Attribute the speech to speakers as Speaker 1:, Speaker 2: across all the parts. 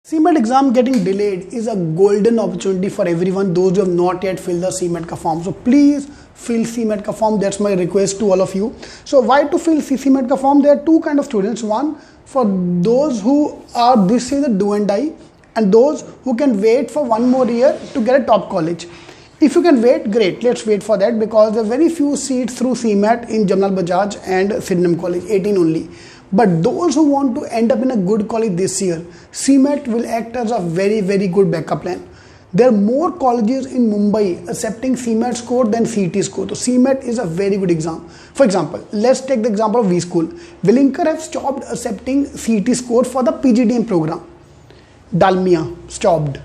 Speaker 1: CMAT exam getting delayed is a golden opportunity for everyone, those who have not yet filled the CMAT ka form. So please fill CMAT ka form. That's my request to all of you. So why to fill CMAT ka form? There are two kind of students. One, for those who are this is a do and die, and those who can wait for one more year to get a top college. If you can wait, great. Let's wait for that, because there are very few seats through CMAT in Jamal Bajaj and Sydenham College, 18 only. But those who want to end up in a good college this year, CMAT will act as a very, very good backup plan. There are more colleges in Mumbai accepting CMAT score than CET score. So CMAT is a very good exam. For example, let's take the example of V School. Willinkar have stopped accepting CET score for the PGDM program. Dalmia stopped.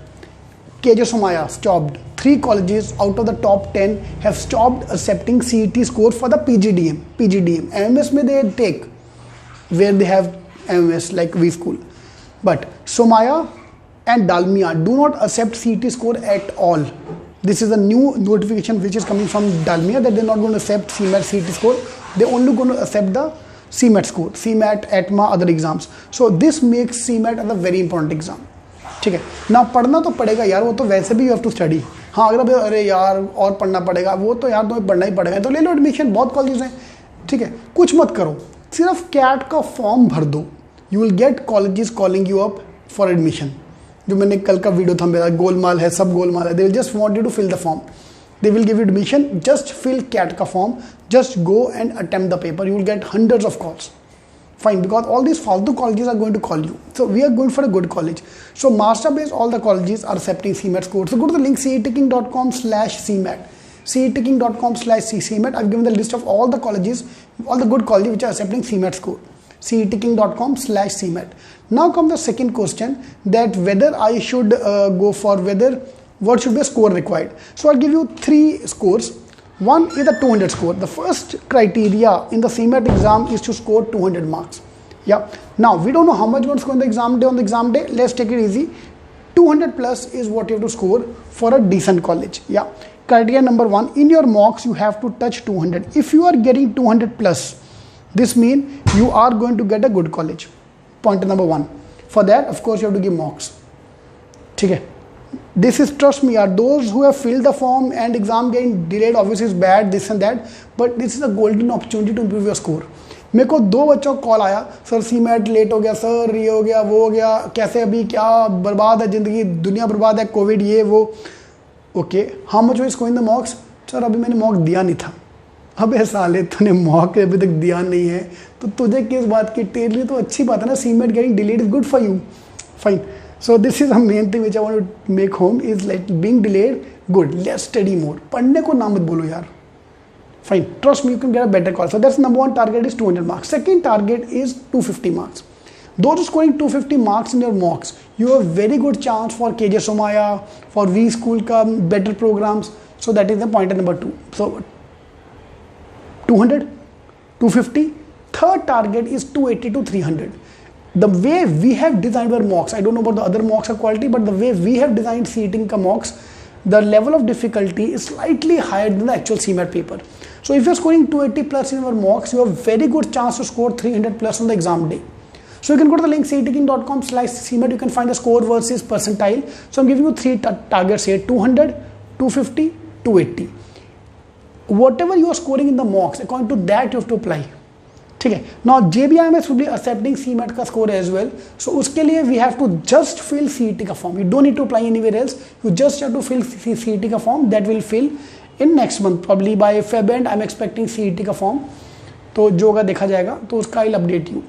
Speaker 1: KJ Somaya stopped. 3 colleges out of the top 10 have stopped accepting CET score for the PGDM. MMS may they take where they have MMS like V School. But Somaya and Dalmia do not accept CET score at all. This is a new notification which is coming from Dalmia that they're not going to accept CMAT CET score. They're only going to accept the CMAT score, CMAT, ATMA, other exams. So this makes CMAT as a very important exam. ठीक है ना, पढ़ना तो पड़ेगा यार, वो तो वैसे भी यू हैव टू स्टडी. हाँ, अगर अरे यार और पढ़ना पड़ेगा, वो तो यार तुम्हें पढ़ना ही पड़ेगा, तो ले लो एडमिशन. बहुत कॉलेजेस हैं, ठीक है. कुछ मत करो, सिर्फ कैट का फॉर्म भर दो. You will gate colleges calling you up for admission. जो मैंने कल का वीडियो था मेरा, गोलमाल है, सब गोलमाल है. They will just want you to fill the form. They will give you admission. Just fill CAT का form, just go and attempt the paper. You will get hundreds of calls. Fine, because all these faltu colleges are going to call you. So we are going for a good college. So master base, all the colleges are accepting CMAT score. So go to the link CMATking.com/CMAT. CMATking.com/CMAT. I've given the list of all the colleges, all the good colleges which are accepting CMAT score. CMATking.com/CMAT. Now comes the second question, that whether I should go for what should be a score required. So I'll give you 3 scores. One is the 200 score. The first criteria in the CMAT exam is to score 200 marks. Yeah. Now we don't know how much you're going to score on the exam day. On the exam day, let's take it easy. 200 plus is what you have to score for a decent college. Yeah. Criteria number 1, in your mocks you have to touch 200. If you are getting 200 plus, this means you are going to get a good college. Point number 1. For that, of course, you have to give mocks. Okay. This is, trust me, are those who have filled the form and exam getting delayed obviously is bad, this and that, but this is a golden opportunity to improve your score. मेरे को 2 बच्चों का call आया, sir CMAT late हो गया, sir ये हो गया, वो हो गया, कैसे, अभी क्या, बर्बाद है ज़िंदगी, दुनिया बर्बाद है, कोविड ये वो. Okay, how much was scoring the मॉक्स? Sir अभी मैंने मॉक दिया नहीं था. अबे साले, तूने मॉक अभी तक दिया नहीं है तो तुझे किस बात की, तेरे लिए तो अच्छी बात है ना. CMAT getting delayed is good for you. Fine. So this is the main thing which I want to make home, is like being delayed, good. Let's study more. पढ़ने को ना मत बोलो यार. Fine. Trust me, you can get a better call. So that's number 1 target is 200 marks. Second target is 250 marks. Those who scoring 250 marks in your mocks, you have very good chance for KJ Somaya, for V School ka better programs. So that is the point number 2. So 200, 250. Third target is 280 to 300. The way we have designed our mocks, I don't know about the other mocks of quality, but the way we have designed CETing ka mocks, the level of difficulty is slightly higher than the actual CMAT paper. So if you're scoring 280 plus in our mocks, you have very good chance to score 300 plus on the exam day. So you can go to the link CMATking.com/CMAT. You can find the score versus percentile. So I'm giving you 3 targets here: 200, 250, 280. Whatever you are scoring in the mocks, according to that you have to apply. ठीक है. Now JBIMS will be accepting CMAT का score as well. So उसके लिए we have to just fill CET का form. You don't need to apply anywhere else. You just have to fill CET का form. That will fill in next month. Probably by Feb end I'm expecting CET का form. तो जो होगा देखा जाएगा. तो उसका I'll update you.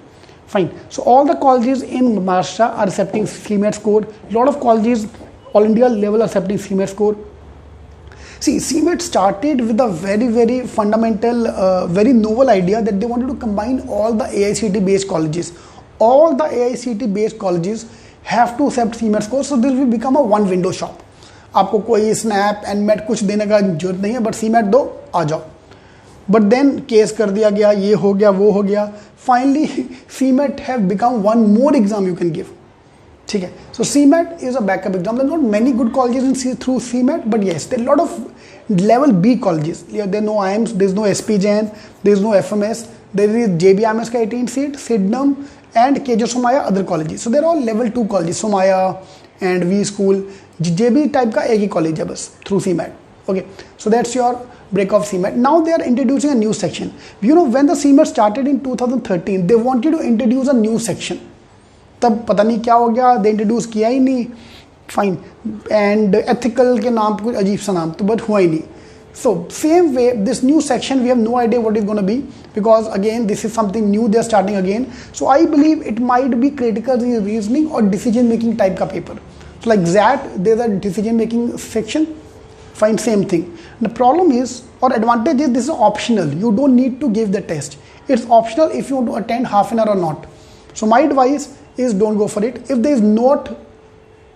Speaker 1: Fine. So all the colleges in Maharashtra are accepting CMAT score. Lot of colleges all India level are accepting CMAT score. See, CMAT started with a very, very fundamental, very novel idea that they wanted to combine all the AICT based colleges. All the AICT based colleges have to accept CMAT score, so this will become a one window shop. आपको कोई snap and mat कुछ देने का जरूरत नहीं है, but CMAT दो, आ जाओ. But then केस कर दिया गया, ये हो गया, वो हो गया. Finally, CMAT have become one more exam you can give. ठीक है. So CMAT is a backup exam. There are not many good colleges in through CMAT, but yes, there are a lot of level B colleges. There are no IIMs, there is no SP Jain, there is no FMS, there is JBIMS का 18 seat, Sydenham and KJ Somaya other colleges. So they're all level 2 colleges, Somaya and V School, JB type का एक ही college है बस through CMAT. Okay, so that's your break of CMAT. Now they are introducing a new section. You know, when the CMAT started in 2013, they wanted to introduce a new section. तब पता नहीं क्या हो गया, they introduce किया ही नहीं, fine. And ethical के नाम पे कुछ अजीब सा नाम तो but हुआ ही नहीं. So same way, this new section, we have no idea what it's going to be, because again this is something new they are starting again. So I believe it might be critical reasoning or decision making type का paper. So like that, there's a decision making section, fine, same thing. The problem is, or advantage is, this is optional. You don't need to give the test. It's optional if you want to attend half an hour or not. So my advice is don't go for it. If there is not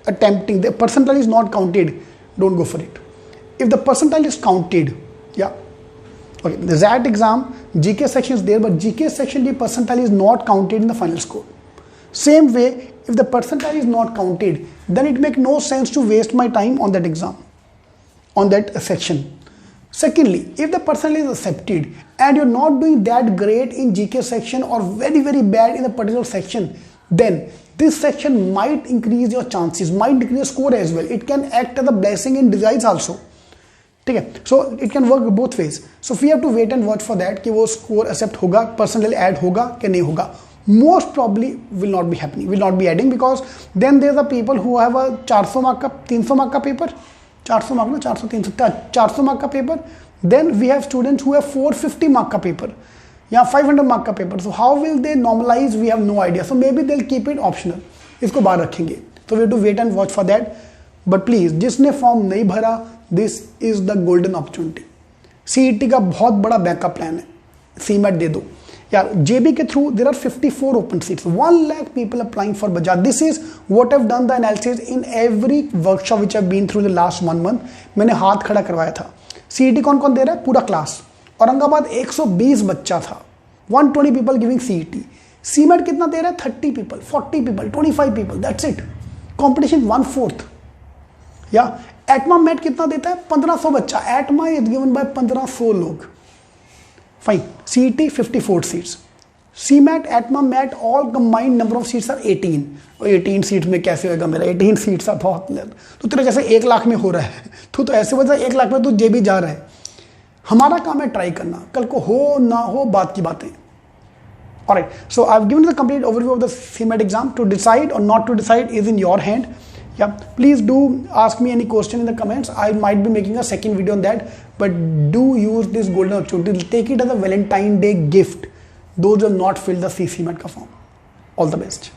Speaker 1: attempting, the percentile is not counted, don't go for it. If the percentile is counted, yeah, okay, the ZAT exam, GK section is there, but GK section the percentile is not counted in the final score. Same way, if the percentile is not counted, then it makes no sense to waste my time on that exam, on that section. Secondly, if the percentile is accepted and you're not doing that great in GK section or very, very bad in a particular section, then this section might increase your chances, might increase your score as well. It can act as a blessing in disguise also. So it can work both ways. So we have to wait and watch for that कि वो score accept होगा, percentile add होगा कि नहीं होगा. Most probably will not be happening, will not be adding, because then there are people who have a 400 mark का 300 mark का paper, 400 mark ना 400 300 400 mark का paper. Then we have students who have 450 mark का paper, या 500 mark का paper. So how will they normalize? We have no idea. So maybe they'll keep it optional. इसको बाहर रखेंगे. So we have to wait and watch for that. But please, जिसने form नहीं भरा, this is the golden opportunity. CET का बहुत बड़ा backup plan है, CMAT दे दो यार. JB के through there are 54 open seats, 1 lakh people applying for Bajaj. This is what I've done the analysis in every workshop which I've been through the last 1 month. मैंने हाथ खड़ा करवाया था. CET कौन कौन दे रहा है? पूरा क्लास. औरंगाबाद 120 बच्चा था, 120 people giving CET. CMAT कितना दे रहा है? 30 people, 40 people, 25 people, that's it. Competition 1/4. या एटमा मैट कितना देता है? 1500 बच्चा. एटमा इज गिवन बाय 1500 लोग. Fine. CET 54 seats. CMAT, ATMA, MAT all combined number of seats are 18. और 18 सीट्स में कैसे होगा मेरा? 18 सीट्स आर बहुत. तो तेरे जैसे 1 लाख में हो रहा है, तो ऐसे वजह 1 लाख में तू JB जा रहा है. हमारा काम है ट्राई करना, कल को हो ना हो बात की बातें. Alright, so I've given you the complete overview of the CMAT exam. To decide or not to decide is in your hand. Yeah, please do ask me any question in the comments. I might be making a second video on that, but do use this golden opportunity. Take it as a Valentine Day gift. Those who have not filled the CMAT form. All the best.